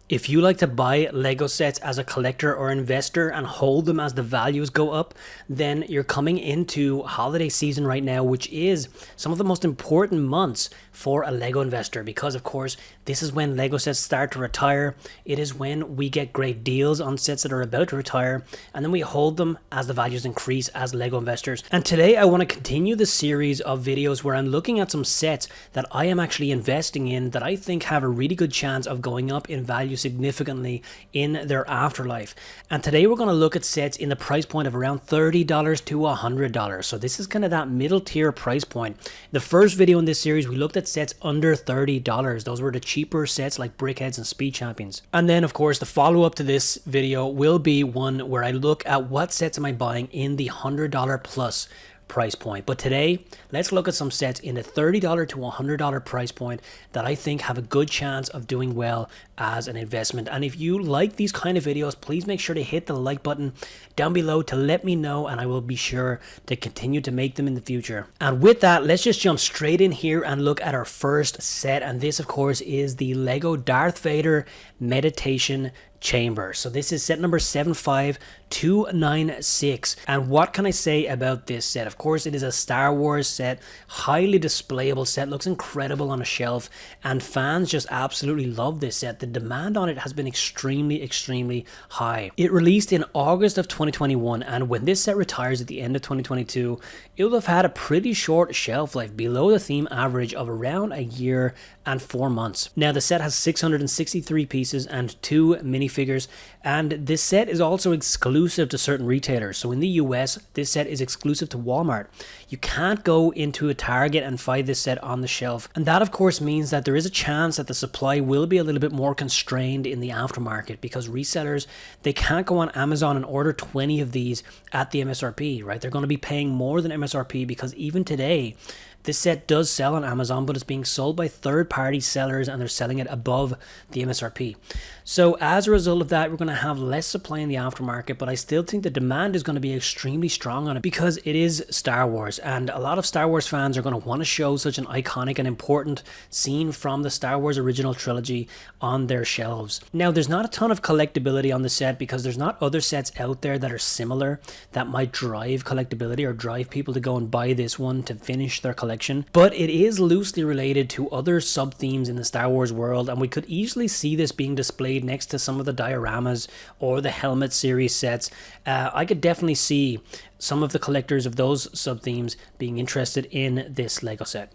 If you like to buy Lego sets as a collector or investor and hold them as the values go up, then you're coming into holiday season right now, which is some of the most important months for a Lego investor, because of course this is when Lego sets start to retire. It is when we get great deals on sets that are about to retire, and then we hold them as the values increase as Lego investors. And today I want to continue the series of videos where I'm looking at some sets that I am actually investing in that I think have a really good chance of going up in value significantly in their afterlife. And today we're going to look at sets in the price point of around $30 to $100. So this is kind of that middle tier price point. The first video in this series, we looked at sets under $30. Those were the cheaper sets like Brickheads and Speed Champions. And then of course the follow-up to this video will be one where I look at what sets am I buying in the $100 plus price point. But today, let's look at some sets in the $30 to $100 price point that I think have a good chance of doing well as an investment. And if you like these kind of videos, please make sure to hit the like button down below to let me know, and I will be sure to continue to make them in the future. And with that, let's just jump straight in here and look at our first set. And this of course is the Lego Darth Vader Meditation Chamber. So this is set number 75296. And what can I say about this set? Of course, it is a Star Wars set, highly displayable set, looks incredible on a shelf, and fans just absolutely love this set. The demand on it has been extremely high. It released in August of 2021, and when this set retires at the end of 2022, it will have had a pretty short shelf life, below the theme average of around a year and 4 months. Now the set has 663 pieces and 2 minifigures, and this set is also exclusive to certain retailers. So in the US, this set is exclusive to Walmart. You can't go into a Target and find this set on the shelf, and that of course means that there is a chance that the supply will be a little bit more constrained in the aftermarket, because resellers, they can't go on Amazon and order 20 of these at the MSRP, right? They're going to be paying more than MSRP, because even today this set does sell on Amazon, but it's being sold by third-party sellers and they're selling it above the MSRP. So as a result of that, we're going to have less supply in the aftermarket, but I still think the demand is going to be extremely strong on it because it is Star Wars, and a lot of Star Wars fans are going to want to show such an iconic and important scene from the Star Wars original trilogy on their shelves. Now, there's not a ton of collectability on the set because there's not other sets out there that are similar that might drive collectability or drive people to go and buy this one to finish their collection, but it is loosely related to other sub-themes in the Star Wars world, and we could easily see this being displayed next to some of the dioramas or the helmet series sets. I could definitely see some of the collectors of those sub-themes being interested in this Lego set.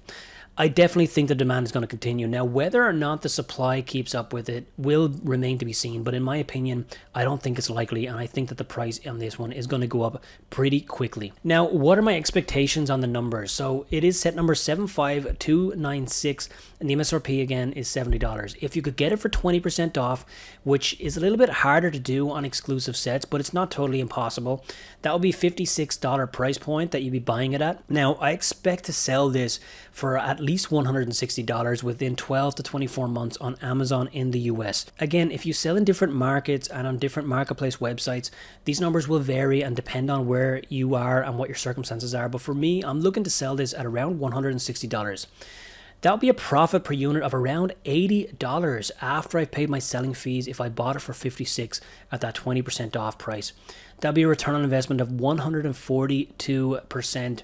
I definitely think the demand is going to continue. Now, whether or not the supply keeps up with it will remain to be seen, but in my opinion, I don't think it's likely, and I think that the price on this one is going to go up pretty quickly. Now, what are my expectations on the numbers? So it is set number 75296, and the MSRP again is $70. If you could get it for 20% off, which is a little bit harder to do on exclusive sets, but it's not totally impossible, that would be $56 price point that you'd be buying it at. Now, I expect to sell this for at least $160 within 12 to 24 months on Amazon in the US. Again, if you sell in different markets and on different marketplace websites, these numbers will vary and depend on where you are and what your circumstances are. But for me, I'm looking to sell this at around $160. That would be a profit per unit of around $80 after I've paid my selling fees if I bought it for $56 at that 20% off price. That would be a return on investment of 142%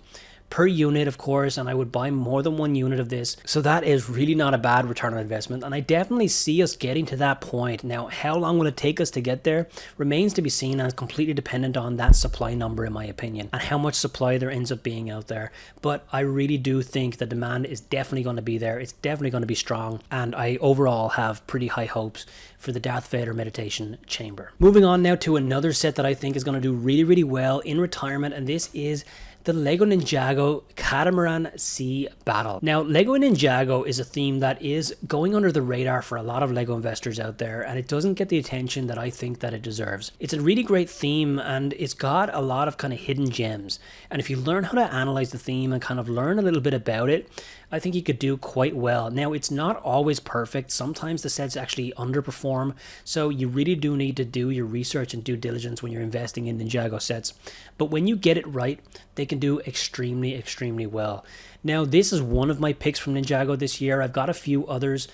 per unit, of course, and I would buy more than one unit of this. So that is really not a bad return on investment, and I definitely see us getting to that point. Now, how long will it take us to get there remains to be seen, and is completely dependent on that supply number, in my opinion, and how much supply there ends up being out there. But I really do think the demand is definitely going to be there. It's definitely going to be strong, and I overall have pretty high hopes for the Darth Vader Meditation Chamber. Moving on now to another set that I think is going to do really well in retirement, and this is the Lego Ninjago Catamaran Sea Battle. Now, Lego Ninjago is a theme that is going under the radar for a lot of Lego investors out there, and it doesn't get the attention that I think that it deserves. It's a really great theme, and it's got a lot of kind of hidden gems. And if you learn how to analyze the theme and kind of learn a little bit about it, I think you could do quite well. Now, it's not always perfect. Sometimes the sets actually underperform, so you really do need to do your research and due diligence when you're investing in Ninjago sets. But when you get it right, they can can do extremely well. Now, this is one of my picks from Ninjago this year. I've got a few others,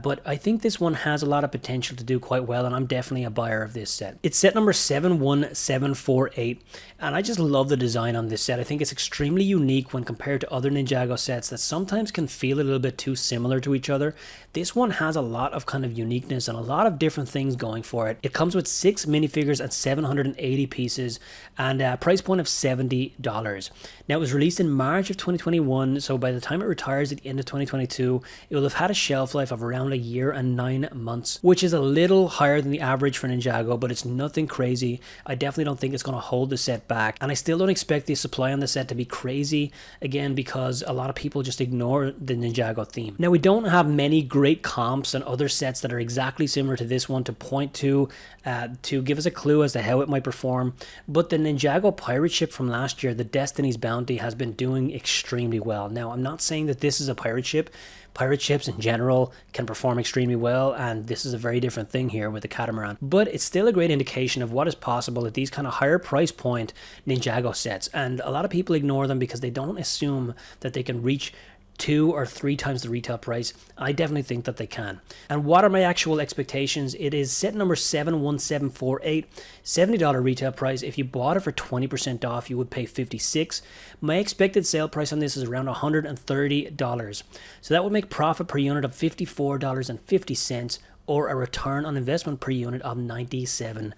but I think this one has a lot of potential to do quite well, and I'm definitely a buyer of this set. It's set number 71748, and I just love the design on this set. I think it's extremely unique when compared to other Ninjago sets that sometimes can feel a little bit too similar to each other. This one has a lot of kind of uniqueness and a lot of different things going for it. It comes with 6 minifigures and 780 pieces, and a price point of $70. Now, it was released in March of 2021, so by the time it retires at the end of 2022, it will have had a shelf life of around a year and 9 months, which is a little higher than the average for Ninjago, but it's nothing crazy. I definitely don't think it's going to hold the set back, and I still don't expect the supply on the set to be crazy, again, because a lot of people just ignore the Ninjago theme. Now, we don't have many great comps and other sets that are exactly similar to this one to point to give us a clue as to how it might perform, but the Ninjago pirate ship from last year, the Destiny's Bounty, has been doing extremely well. Now, I'm not saying that this is a pirate ship. Pirate ships in general can perform extremely well, and this is a very different thing here with the Catamaran. But it's still a great indication of what is possible at these kind of higher price point Ninjago sets, and a lot of people ignore them because they don't assume that they can reach 2 or 3 times the retail price. I definitely think that they can. And what are my actual expectations? It is set number 71748, $70 retail price. If you bought it for 20% off, you would pay $56. My expected sale price on this is around $130. So that would make profit per unit of $54.50, or a return on investment per unit of 97%.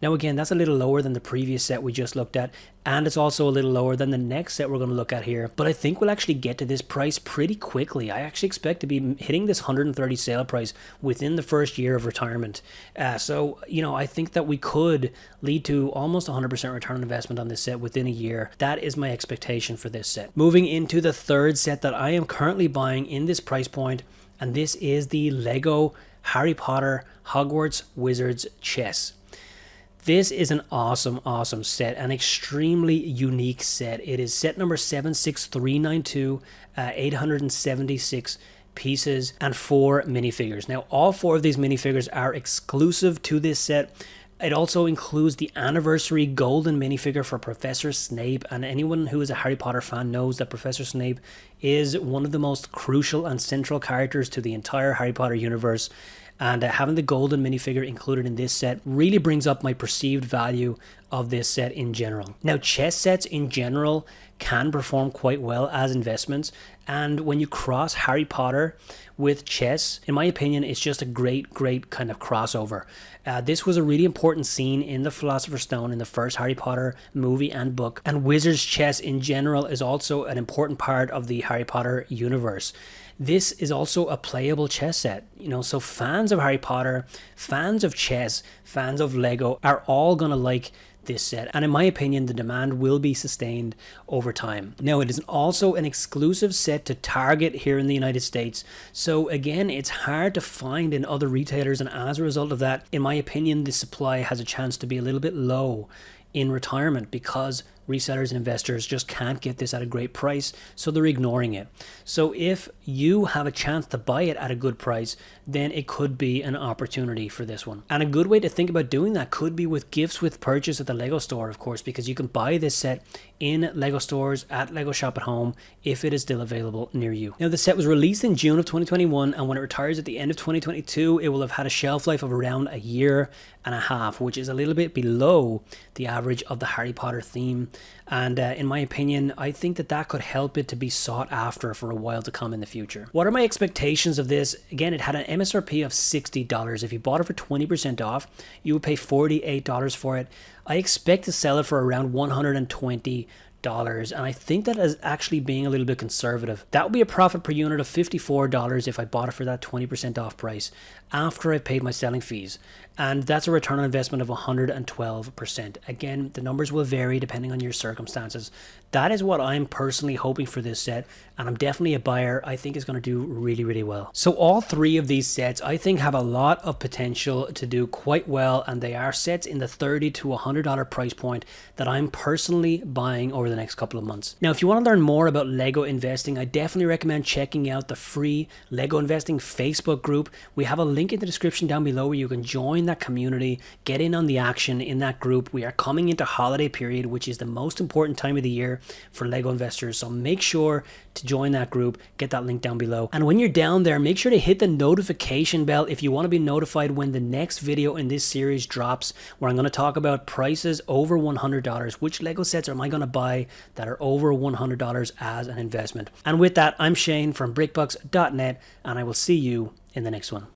Now, again, that's a little lower than the previous set we just looked at, and it's also a little lower than the next set we're going to look at here, but I think we'll actually get to this price pretty quickly. I actually expect to be hitting this 130 sale price within the first year of retirement. So, you know, I think that we could lead to almost 100% return on investment on this set within a year. That is my expectation for this set. Moving into the third set that I am currently buying in this price point, and this is the Lego Harry Potter Hogwarts Wizards Chess. This is an awesome set, an extremely unique set. It is set number 76392, 876 pieces and 4 minifigures. Now, all 4 of these minifigures are exclusive to this set. It also includes the anniversary golden minifigure for Professor Snape, and anyone who is a Harry Potter fan knows that Professor Snape is one of the most crucial and central characters to the entire Harry Potter universe, and having the golden minifigure included in this set really brings up my perceived value of this set in general. Now, chess sets in general can perform quite well as investments, and when you cross Harry Potter with chess, in my opinion, it's just a great kind of crossover. This was a really important scene in the Philosopher's Stone in the first Harry Potter movie and book, and Wizards Chess in general is also an important part of the Harry Potter universe. This is also a playable chess set, you know, so fans of Harry Potter, fans of chess, fans of Lego are all gonna like this set, and in my opinion the demand will be sustained over time. Now, it is also an exclusive set to Target here in the United States, so again, it's hard to find in other retailers, and as a result of that, in my opinion, the supply has a chance to be a little bit low in retirement because resellers and investors just can't get this at a great price, so they're ignoring it. So if you have a chance to buy it at a good price, then it could be an opportunity for this one. And a good way to think about doing that could be with gifts with purchase at the Lego store, of course, because you can buy this set in Lego stores, at Lego Shop at Home, if it is still available near you. Now, the set was released in June of 2021, and when it retires at the end of 2022, it will have had a shelf life of around a year and a half, which is a little bit below the average of the Harry Potter theme. And in my opinion, I think that that could help it to be sought after for a while to come in the future. What are my expectations of this? Again, it had an MSRP of $60. If you bought it for 20% off, you would pay $48 for it. I expect to sell it for around $120. And I think that is actually being a little bit conservative. That would be a profit per unit of $54 if I bought it for that 20% off price after I paid my selling fees, and that's a return on investment of 112%. Again, the numbers will vary depending on your circumstances. That is what I'm personally hoping for this set, and I'm definitely a buyer. I think it's going to do really well. So all 3 of these sets I think have a lot of potential to do quite well, and they are sets in the $30 to $100 price point that I'm personally buying over over the next couple of months. Now, if you want to learn more about Lego investing, I definitely recommend checking out the free Lego investing Facebook group. We have a link in the description down below where you can join that community, get in on the action in that group. We are coming into holiday period, which is the most important time of the year for Lego investors. So make sure to join that group, get that link down below. And when you're down there, make sure to hit the notification bell if you want to be notified when the next video in this series drops, where I'm going to talk about prices over $100. Which Lego sets am I going to buy that are over $100 as an investment? And with that, I'm Shane from brickbucks.net, and I will see you in the next one.